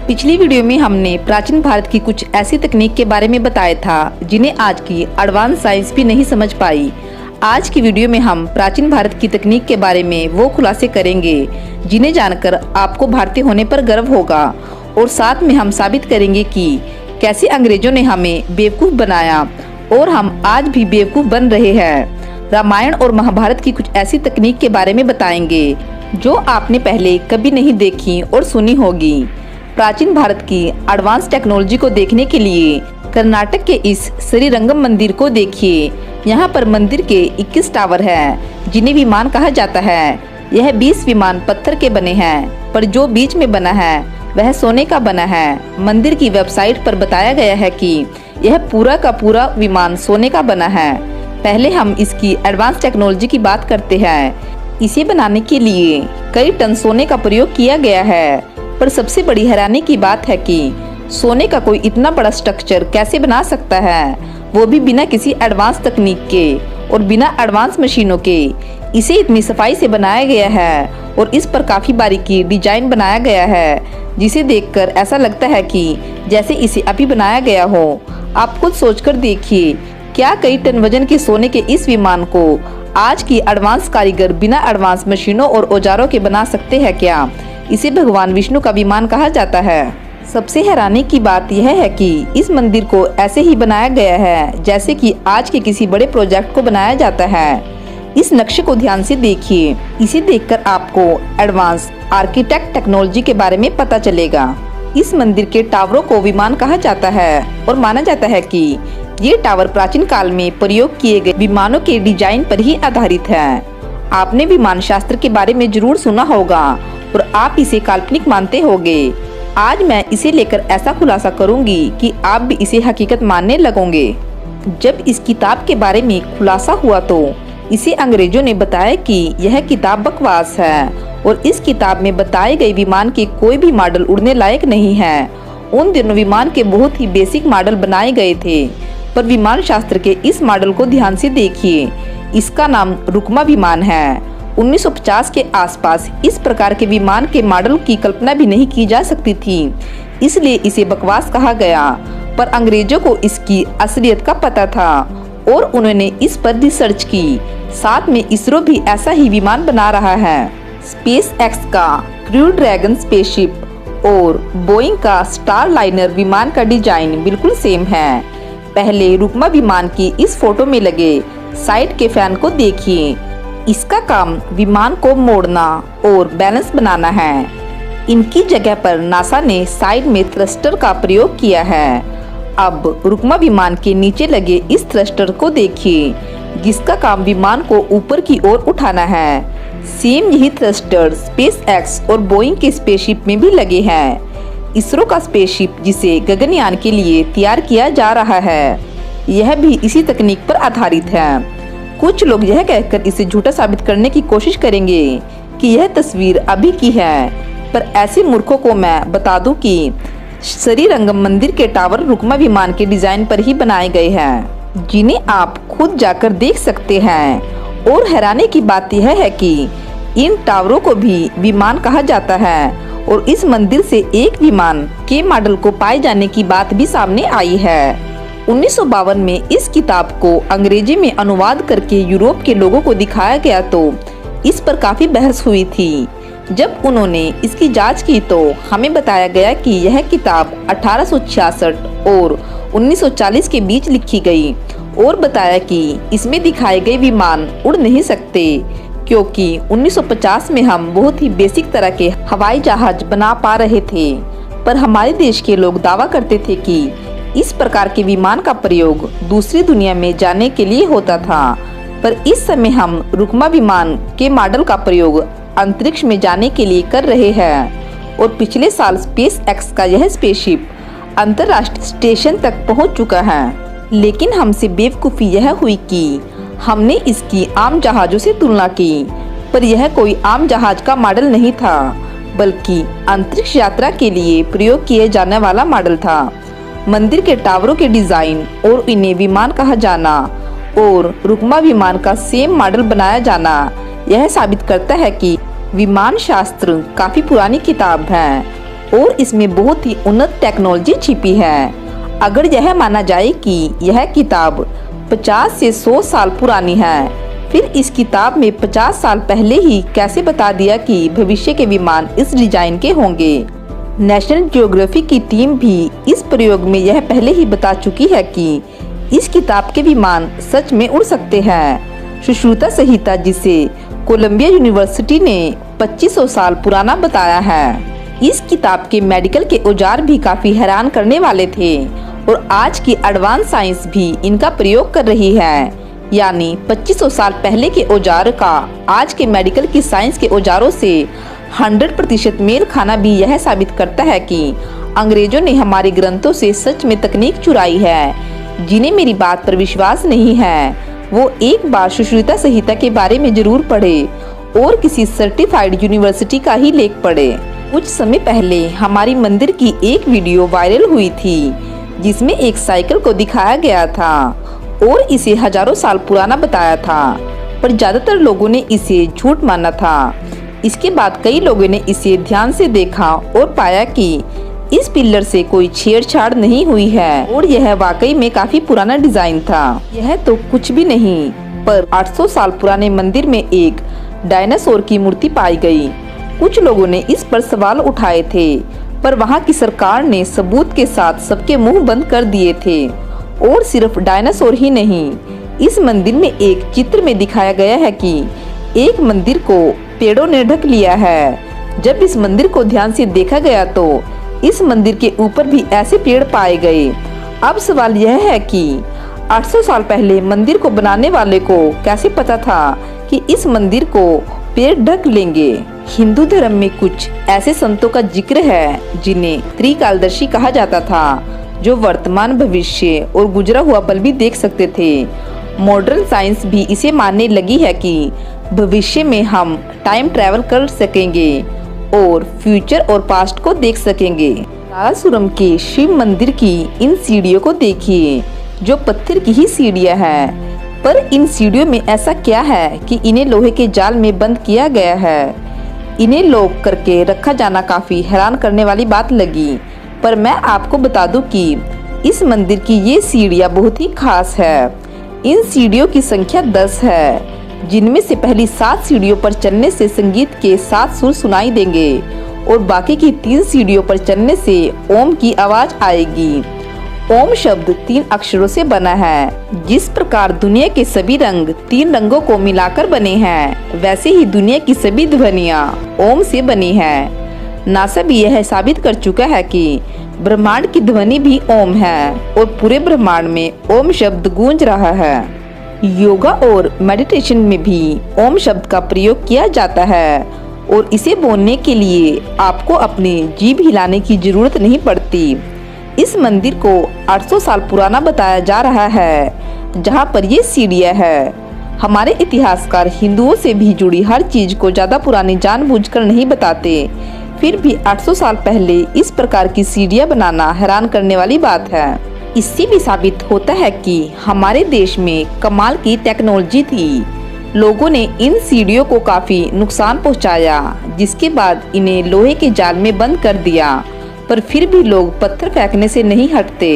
पिछली वीडियो में हमने प्राचीन भारत की कुछ ऐसी तकनीक के बारे में बताया था जिन्हें आज की एडवांस साइंस भी नहीं समझ पाई। आज की वीडियो में हम प्राचीन भारत की तकनीक के बारे में वो खुलासे करेंगे जिन्हें जानकर आपको भारतीय होने पर गर्व होगा, और साथ में हम साबित करेंगे कि कैसे अंग्रेजों ने हमें बेवकूफ़ बनाया और हम आज भी बेवकूफ़ बन रहे हैं। रामायण और महाभारत की कुछ ऐसी तकनीक के बारे में बताएंगे जो आपने पहले कभी नहीं देखी और सुनी होगी। प्राचीन भारत की एडवांस टेक्नोलॉजी को देखने के लिए कर्नाटक के इस श्रीरंगम मंदिर को देखिए। यहाँ पर मंदिर के 21 टावर हैं जिन्हें विमान कहा जाता है। यह 20 विमान पत्थर के बने हैं, पर जो बीच में बना है वह सोने का बना है। मंदिर की वेबसाइट पर बताया गया है कि यह पूरा का पूरा विमान सोने का बना है। पहले हम इसकी एडवांस टेक्नोलॉजी की बात करते हैं। इसे बनाने के लिए कई टन सोने का प्रयोग किया गया है, पर सबसे बड़ी हैरानी की बात है कि सोने का कोई इतना बड़ा स्ट्रक्चर कैसे बना सकता है, वो भी बिना किसी एडवांस तकनीक के और बिना एडवांस मशीनों के। इसे इतनी सफाई से बनाया गया है और इस पर काफ़ी बारीकी डिजाइन बनाया गया है, जिसे देखकर ऐसा लगता है कि जैसे इसे अभी बनाया गया हो। आप खुद सोचकर देखिए, क्या कई टन वजन के सोने के इस विमान को आज की एडवांस कारीगर बिना एडवांस मशीनों और औजारों के बना सकते हैं क्या? इसे भगवान विष्णु का विमान कहा जाता है। सबसे हैरानी की बात यह है कि इस मंदिर को ऐसे ही बनाया गया है जैसे कि आज के किसी बड़े प्रोजेक्ट को बनाया जाता है। इस नक्शे को ध्यान से देखिए। इसे देखकर आपको एडवांस आर्किटेक्ट टेक्नोलॉजी के बारे में पता चलेगा। इस मंदिर के टावरों को विमान कहा जाता है और माना जाता है कि ये टावर प्राचीन काल में प्रयोग किए गए विमानों के डिजाइन पर ही आधारित है। आपने विमान शास्त्र के बारे में जरूर सुना होगा और आप इसे काल्पनिक मानते होंगे। आज मैं इसे लेकर ऐसा खुलासा करूंगी कि आप भी इसे हकीकत मानने लगोगे। जब इस किताब के बारे में खुलासा हुआ तो इसे अंग्रेजों ने बताया कि यह किताब बकवास है और इस किताब में बताए गए विमान के कोई भी मॉडल उड़ने लायक नहीं है। उन दिनों विमान के बहुत ही बेसिक मॉडल बनाए गए थे, पर विमान शास्त्र के इस मॉडल को ध्यान से देखिए। इसका नाम रुकमा विमान है। 1950 के आसपास इस प्रकार के विमान के मॉडल की कल्पना भी नहीं की जा सकती थी, इसलिए इसे बकवास कहा गया। पर अंग्रेजों को इसकी असलियत का पता था और उन्होंने इस पर रिसर्च की। साथ में इसरो भी ऐसा ही विमान बना रहा है। स्पेस एक्स का क्रू ड्रैगन स्पेसशिप और बोइंग का स्टार लाइनर विमान का डिजाइन बिल्कुल सेम है। पहले रुकमा विमान की इस फोटो में लगे साइड के फैन को देखिए। इसका काम विमान को मोड़ना और बैलेंस बनाना है। इनकी जगह पर नासा ने साइड में थ्रस्टर का प्रयोग किया है। अब रुकमा विमान के नीचे लगे इस थ्रस्टर को देखिए, जिसका काम विमान को ऊपर की ओर उठाना है। सेम यही थ्रस्टर स्पेस एक्स और बोइंग के स्पेसशिप में भी लगे हैं। इसरो का स्पेसशिप जिसे गगनयान के लिए तैयार किया जा रहा है, यह भी इसी तकनीक पर आधारित है। कुछ लोग यह कहकर इसे झूठा साबित करने की कोशिश करेंगे कि यह तस्वीर अभी की है, पर ऐसे मूर्खों को मैं बता दूं कि श्रीरंगम मंदिर के टावर रुकमा विमान के डिजाइन पर ही बनाए गए हैं, जिन्हें आप खुद जाकर देख सकते हैं। और हैरानी की बात यह है कि इन टावरों को भी विमान कहा जाता है और इस मंदिर से एक विमान के मॉडल को पाए जाने की बात भी सामने आई है। 1952 में इस किताब को अंग्रेजी में अनुवाद करके यूरोप के लोगों को दिखाया गया तो इस पर काफी बहस हुई थी। जब उन्होंने इसकी जांच की तो हमें बताया गया कि यह किताब 1866 और 1940 के बीच लिखी गई और बताया कि इसमें दिखाए गए विमान उड़ नहीं सकते, क्योंकि 1950 में हम बहुत ही बेसिक तरह के हवाई जहाज बना पा रहे थे। पर हमारे देश के लोग दावा करते थे कि इस प्रकार के विमान का प्रयोग दूसरी दुनिया में जाने के लिए होता था। पर इस समय हम रुकमा विमान के मॉडल का प्रयोग अंतरिक्ष में जाने के लिए कर रहे हैं और पिछले साल स्पेस एक्स का यह स्पेसशिप अंतरराष्ट्रीय स्टेशन तक पहुंच चुका है। लेकिन हमसे बेवकूफ़ी यह हुई कि हमने इसकी आम जहाज़ों से तुलना की, पर यह कोई आम जहाज का मॉडल नहीं था, बल्कि अंतरिक्ष यात्रा के लिए प्रयोग किए जाने वाला मॉडल था। मंदिर के टावरों के डिजाइन और इन्हें विमान कहा जाना और रुकमा विमान का सेम मॉडल बनाया जाना, यह साबित करता है कि विमान शास्त्र काफी पुरानी किताब है और इसमें बहुत ही उन्नत टेक्नोलॉजी छिपी है। अगर यह माना जाए कि यह किताब 50 से 100 साल पुरानी है, फिर इस किताब में 50 साल पहले ही कैसे बता दिया कि भविष्य के विमान इस डिजाइन के होंगे। नेशनल ज्योग्राफी की टीम भी इस प्रयोग में यह पहले ही बता चुकी है कि इस किताब के विमान सच में उड़ सकते हैं। सुश्रुता संहिता, जिसे कोलंबिया यूनिवर्सिटी ने 2500 साल पुराना बताया है। इस किताब के मेडिकल के औजार भी काफी हैरान करने वाले थे और आज की एडवांस साइंस भी इनका प्रयोग कर रही है। यानी 2500 साल पहले के औजार का आज के मेडिकल की साइंस के औजारों से 100% मेल खाना भी यह साबित करता है कि अंग्रेजों ने हमारे ग्रंथों से सच में तकनीक चुराई है। जिन्हें मेरी बात पर विश्वास नहीं है, वो एक बार सुश्रुता संहिता के बारे में जरूर पढ़े और किसी सर्टिफाइड यूनिवर्सिटी का ही लेख पढ़े। कुछ समय पहले हमारी मंदिर की एक वीडियो वायरल हुई थी, जिसमें एक साइकिल को दिखाया गया था और इसे हजारों साल पुराना बताया था, पर ज्यादातर लोगों ने इसे झूठ माना था। इसके बाद कई लोगों ने इसे ध्यान से देखा और पाया कि इस पिलर से कोई छेड़छाड़ नहीं हुई है और यह वाकई में काफी पुराना डिजाइन था। यह तो कुछ भी नहीं, पर 800 साल पुराने मंदिर में एक डायनासोर की मूर्ति पाई गई। कुछ लोगों ने इस पर सवाल उठाए थे, पर वहां की सरकार ने सबूत के साथ सबके मुंह बंद कर दिए थे। और सिर्फ डायनासोर ही नहीं, इस मंदिर में एक चित्र में दिखाया गया है कि एक मंदिर को पेड़ों ने ढक लिया है। जब इस मंदिर को ध्यान से देखा गया तो इस मंदिर के ऊपर भी ऐसे पेड़ पाए गए। अब सवाल यह है कि 800 साल पहले मंदिर को बनाने वाले को कैसे पता था कि इस मंदिर को पेड़ ढक लेंगे। हिंदू धर्म में कुछ ऐसे संतों का जिक्र है जिन्हें त्रिकालदर्शी कहा जाता था, जो वर्तमान, भविष्य और गुजरा हुआ पल भी देख सकते थे। मॉडर्न साइंस भी इसे मानने लगी है कि भविष्य में हम टाइम ट्रैवल कर सकेंगे और फ्यूचर और पास्ट को देख सकेंगे। कारासूरम के शिव मंदिर की इन सीढ़ियों को देखिए, जो पत्थर की ही सीढ़ियां हैं, पर इन सीढ़ियों में ऐसा क्या है कि इन्हें लोहे के जाल में बंद किया गया है। इन्हें लॉक करके रखा जाना काफी हैरान करने वाली बात लगी, पर मैं आपको बता दूं कि इस मंदिर की ये सीढ़ियां बहुत ही खास है। इन सीढ़ियों की संख्या 10 है, जिनमें से पहली 7 सीढ़ियों पर चलने से संगीत के 7 सुर सुनाई देंगे और बाकी की 3 सीढ़ियों पर चलने से ओम की आवाज आएगी। ओम शब्द 3 अक्षरों से बना है। जिस प्रकार दुनिया के सभी रंग 3 रंगों को मिलाकर बने हैं, वैसे ही दुनिया की सभी ध्वनियाँ ओम से बनी है। नासा भी यह साबित कर चुका है कि ब्रह्मांड की ध्वनि भी ओम है और पूरे ब्रह्मांड में ओम शब्द गूंज रहा है। योगा और मेडिटेशन में भी ओम शब्द का प्रयोग किया जाता है और इसे बोलने के लिए आपको अपनी जीभ हिलाने की जरूरत नहीं पड़ती। इस मंदिर को 800 साल पुराना बताया जा रहा है, जहां पर ये सीढ़ियां है। हमारे इतिहासकार हिंदुओं से भी जुड़ी हर चीज को ज्यादा पुरानी जानबूझकर नहीं बताते, फिर भी 800 साल पहले इस प्रकार की सीढ़ियां बनाना हैरान करने वाली बात है। इससे भी साबित होता है कि हमारे देश में कमाल की टेक्नोलॉजी थी। लोगों ने इन सीढ़ियों को काफी नुकसान पहुंचाया, जिसके बाद इन्हें लोहे के जाल में बंद कर दिया, पर फिर भी लोग पत्थर फेंकने से नहीं हटते।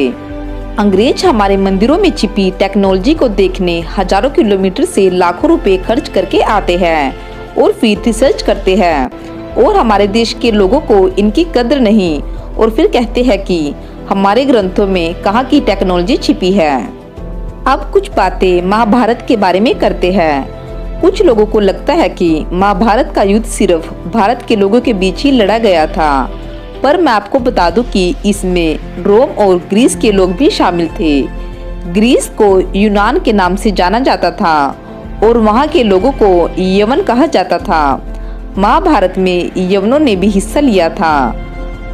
अंग्रेज हमारे मंदिरों में छिपी टेक्नोलॉजी को देखने हजारों किलोमीटर से लाखों रुपए खर्च करके आते हैं और फिर रिसर्च करते हैं, और हमारे देश के लोगों को इनकी कद्र नहीं, और फिर कहते हैं कि हमारे ग्रंथों में कहाँ की टेक्नोलॉजी छिपी है। अब कुछ बातें महाभारत के बारे में करते हैं। कुछ लोगों को लगता है कि महाभारत का युद्ध सिर्फ भारत के लोगों के बीच ही लड़ा गया था, पर मैं आपको बता दूं कि इसमें रोम और ग्रीस के लोग भी शामिल थे। ग्रीस को यूनान के नाम से जाना जाता था और वहां के लोगों को यवन कहा जाता था। महाभारत में यवनों ने भी हिस्सा लिया था।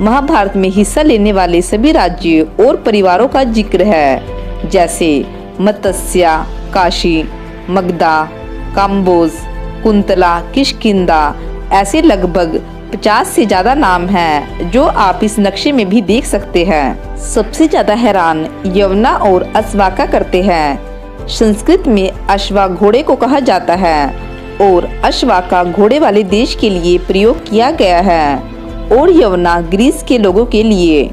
महाभारत में हिस्सा लेने वाले सभी राज्यों और परिवारों का जिक्र है, जैसे मत्स्य, काशी, मगधा, काम्बोज, कुंतला, किष्किंधा। ऐसे लगभग 50 से ज्यादा नाम हैं, जो आप इस नक्शे में भी देख सकते हैं। सबसे ज्यादा हैरान यवना और अश्वाका करते हैं। संस्कृत में अश्वा घोड़े को कहा जाता है और अश्वाका घोड़े वाले देश के लिए प्रयोग किया गया है। और यवना ग्रीस के लोगों के लिए।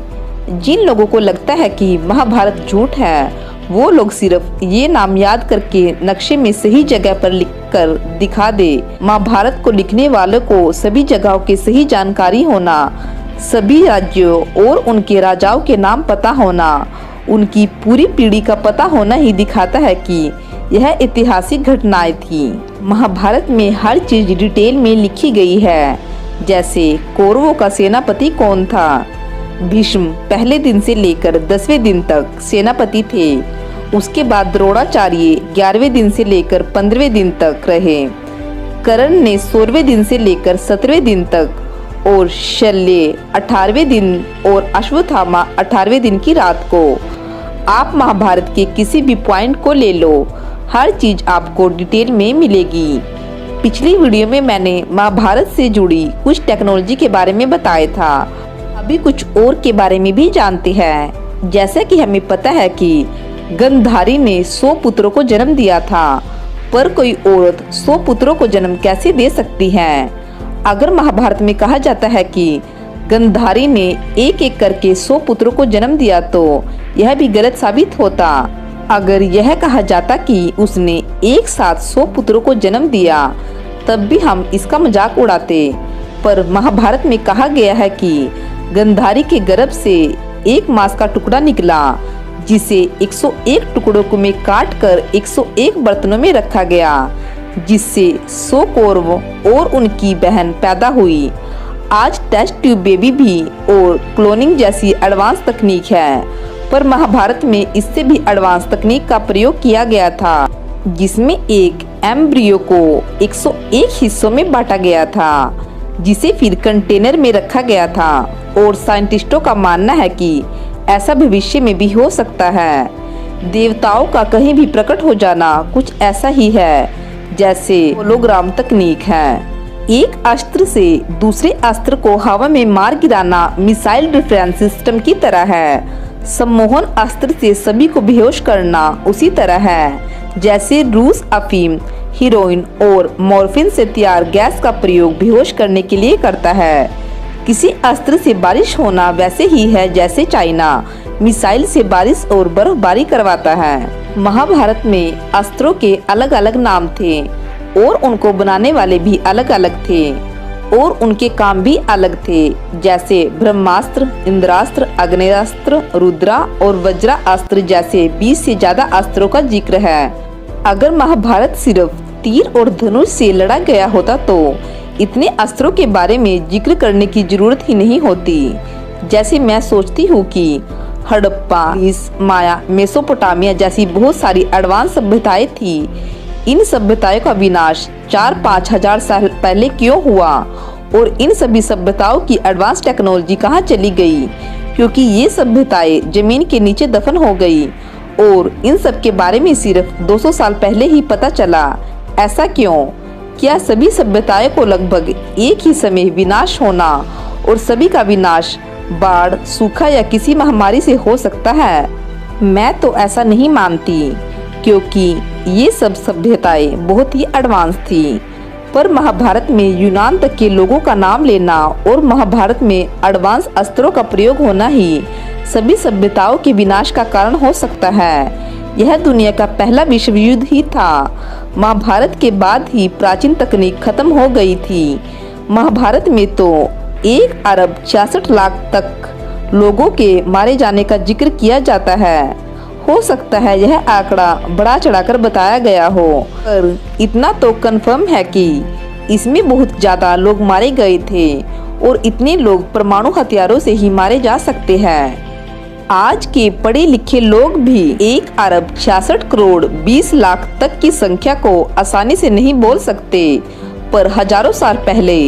जिन लोगों को लगता है कि महाभारत झूठ है, वो लोग सिर्फ ये नाम याद करके नक्शे में सही जगह पर लिखकर दिखा दे। महाभारत को लिखने वालों को सभी जगहों की सही जानकारी होना, सभी राज्यों और उनके राजाओं के नाम पता होना, उनकी पूरी पीढ़ी का पता होना ही दिखाता है कि यह ऐतिहासिक घटनाएं थी। महाभारत में हर चीज डिटेल में लिखी गई है, जैसे कौरवों का सेनापति कौन था। भीष्म पहले दिन से लेकर 10वें दिन तक सेनापति थे। उसके बाद द्रोणाचार्य 11वें दिन से लेकर 15वें दिन तक रहे। कर्ण ने 16वें दिन से लेकर 17वें दिन तक, और शल्य 18वें दिन और अश्वत्थामा 18वें दिन की रात को। आप महाभारत के किसी भी पॉइंट को ले लो, हर चीज आपको डिटेल में मिलेगी। पिछली वीडियो में मैंने महाभारत से जुड़ी कुछ टेक्नोलॉजी के बारे में बताया था। अभी कुछ और के बारे में भी जानते हैं। जैसा कि हमें पता है कि गंधारी ने 100 पुत्रों को जन्म दिया था, पर कोई औरत 100 पुत्रों को जन्म कैसे दे सकती है। अगर महाभारत में कहा जाता है कि गंधारी ने एक एक करके 100 पुत्रों को जन्म दिया, तो यह भी गलत साबित होता। अगर यह कहा जाता कि उसने एक साथ 100 पुत्रों को जन्म दिया, तब भी हम इसका मजाक उड़ाते। पर महाभारत में कहा गया है कि गंधारी के गर्भ से एक मांस का टुकड़ा निकला, जिसे 101 टुकड़ों में काट कर 101 बर्तनों में रखा गया, जिससे 100 कौरव और उनकी बहन पैदा हुई। आज टेस्ट ट्यूब बेबी भी और क्लोनिंग जैसी एडवांस तकनीक है, पर महाभारत में इससे भी एडवांस तकनीक का प्रयोग किया गया था, जिसमें एक एम्ब्रियो को 101 हिस्सों में बांटा गया था, जिसे फिर कंटेनर में रखा गया था। और साइंटिस्टों का मानना है कि ऐसा भविष्य में भी हो सकता है। देवताओं का कहीं भी प्रकट हो जाना कुछ ऐसा ही है जैसे होलोग्राम तकनीक है। एक अस्त्र से दूसरे अस्त्र को हवा में मार गिराना मिसाइल डिफेंस सिस्टम की तरह है। सम्मोहन अस्त्र से सभी को बेहोश करना उसी तरह है जैसे रूस अफीम, हीरोइन और मॉर्फिन से तैयार गैस का प्रयोग बेहोश करने के लिए करता है। किसी अस्त्र से बारिश होना वैसे ही है जैसे चाइना मिसाइल से बारिश और बर्फबारी करवाता है। महाभारत में अस्त्रों के अलग अलग नाम थे और उनको बनाने वाले भी अलग अलग थे और उनके काम भी अलग थे, जैसे ब्रह्मास्त्र, इंद्रास्त्र, अग्नेयास्त्र, रुद्रा और वज्रास्त्र जैसे 20 से ज्यादा अस्त्रों का जिक्र है। अगर महाभारत सिर्फ तीर और धनुष से लड़ा गया होता तो इतने अस्त्रों के बारे में जिक्र करने की जरूरत ही नहीं होती। जैसे मैं सोचती हूँ कि हड़प्पा, माया, मेसोपोटामिया जैसी बहुत सारी एडवांस सभ्यताएं थी। इन सभ्यताओं का विनाश 4-5 हजार साल पहले क्यों हुआ और इन सभी सभ्यताओं की एडवांस टेक्नोलॉजी कहाँ चली गई? क्योंकि ये सभ्यताएं जमीन के नीचे दफन हो गई और इन सब के बारे में सिर्फ 200 साल पहले ही पता चला। ऐसा क्यों? क्या सभी सभ्यताओं को लगभग एक ही समय विनाश होना और सभी का विनाश बाढ़, सूखा या किसी महामारी से हो सकता है? मैं तो ऐसा नहीं मानती, क्योंकि ये सब सभ्यताएं बहुत ही एडवांस थी। पर महाभारत में यूनान तक के लोगों का नाम लेना और महाभारत में एडवांस अस्त्रों का प्रयोग होना ही सभी सभ्यताओं के विनाश का कारण हो सकता है। यह दुनिया का पहला विश्व युद्ध ही था। महाभारत के बाद ही प्राचीन तकनीक खत्म हो गई थी। महाभारत में तो 1 अरब 66 लाख तक लोगों के मारे जाने का जिक्र किया जाता है। हो सकता है यह आंकड़ा बढ़ा चढ़ाकर बताया गया हो, पर इतना तो कंफर्म है कि इसमें बहुत ज्यादा लोग मारे गए थे और इतने लोग परमाणु हथियारों से ही मारे जा सकते हैं। आज के पढ़े लिखे लोग भी 1 अरब 66 करोड़ 20 लाख तक की संख्या को आसानी से नहीं बोल सकते, पर हजारों साल पहले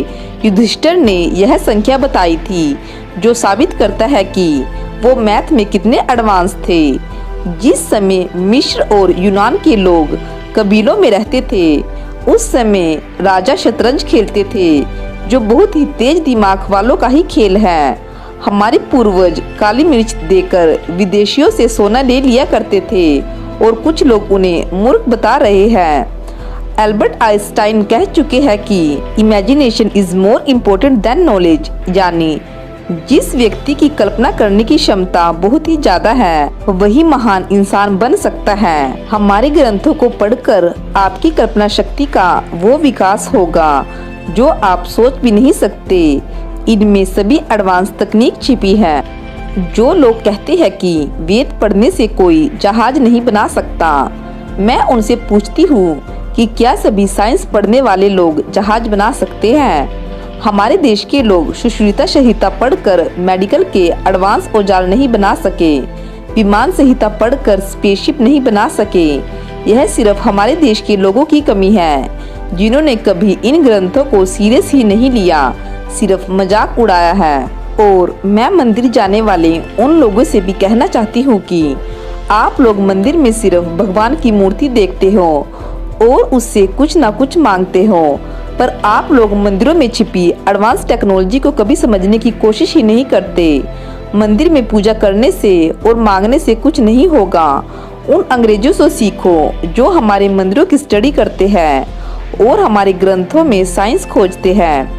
युधिष्ठिर ने यह संख्या बताई थी, जो साबित करता है कि वो मैथ में कितने एडवांस थे। जिस समय मिस्र और यूनान के लोग कबीलों में रहते थे, उस समय राजा शतरंज खेलते थे, जो बहुत ही तेज दिमाग वालों का ही खेल है। हमारे पूर्वज काली मिर्च देकर विदेशियों से सोना ले लिया करते थे और कुछ लोग उन्हें मूर्ख बता रहे हैं। एल्बर्ट आइंस्टाइन कह चुके हैं कि imagination is more important then knowledge, यानी जिस व्यक्ति की कल्पना करने की क्षमता बहुत ही ज्यादा है वही महान इंसान बन सकता है। हमारे ग्रंथों को पढ़कर आपकी कल्पना शक्ति का वो विकास होगा जो आप सोच भी नहीं सकते। इनमें सभी एडवांस तकनीक छिपी है। जो लोग कहते हैं कि वेद पढ़ने से कोई जहाज नहीं बना सकता, मैं उनसे पूछती हूँ कि क्या सभी साइंस पढ़ने वाले लोग जहाज बना सकते हैं? हमारे देश के लोग सुश्रुता संहिता पढ़कर मेडिकल के एडवांस औजार नहीं बना सके, विमान संहिता पढ़कर स्पेसशिप नहीं बना सके। यह सिर्फ हमारे देश के लोगों की कमी है जिन्होंने कभी इन ग्रंथों को सीरियस ही नहीं लिया, सिर्फ मजाक उड़ाया है। और मैं मंदिर जाने वाले उन लोगों से भी कहना चाहती हूँ कि आप लोग मंदिर में सिर्फ भगवान की मूर्ति देखते हो और उससे कुछ ना कुछ मांगते हो, पर आप लोग मंदिरों में छिपी एडवांस टेक्नोलॉजी को कभी समझने की कोशिश ही नहीं करते। मंदिर में पूजा करने से और मांगने से कुछ नहीं होगा। उन अंग्रेजों से सीखो जो हमारे मंदिरों की स्टडी करते हैं और हमारे ग्रंथों में साइंस खोजते हैं।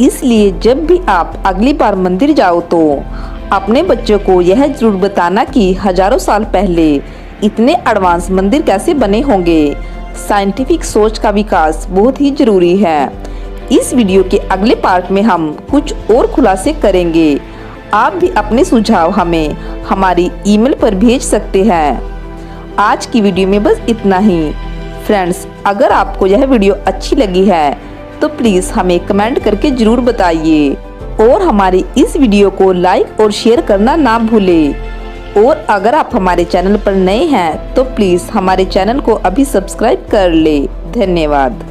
इसलिए जब भी आप अगली बार मंदिर जाओ तो अपने बच्चों को यह जरूर बताना कि हजारों साल पहले इतने एडवांस मंदिर कैसे बने होंगे। साइंटिफिक सोच का विकास बहुत ही जरूरी है। इस वीडियो के अगले पार्ट में हम कुछ और खुलासे करेंगे। आप भी अपने सुझाव हमें हमारी ईमेल पर भेज सकते हैं। आज की वीडियो में बस इतना ही। फ्रेंड्स, अगर आपको यह वीडियो अच्छी लगी है तो प्लीज़ हमें कमेंट करके ज़रूर बताइए और हमारी इस वीडियो को लाइक और शेयर करना ना भूलें। और अगर आप हमारे चैनल पर नए हैं तो प्लीज़ हमारे चैनल को अभी सब्सक्राइब कर ले। धन्यवाद।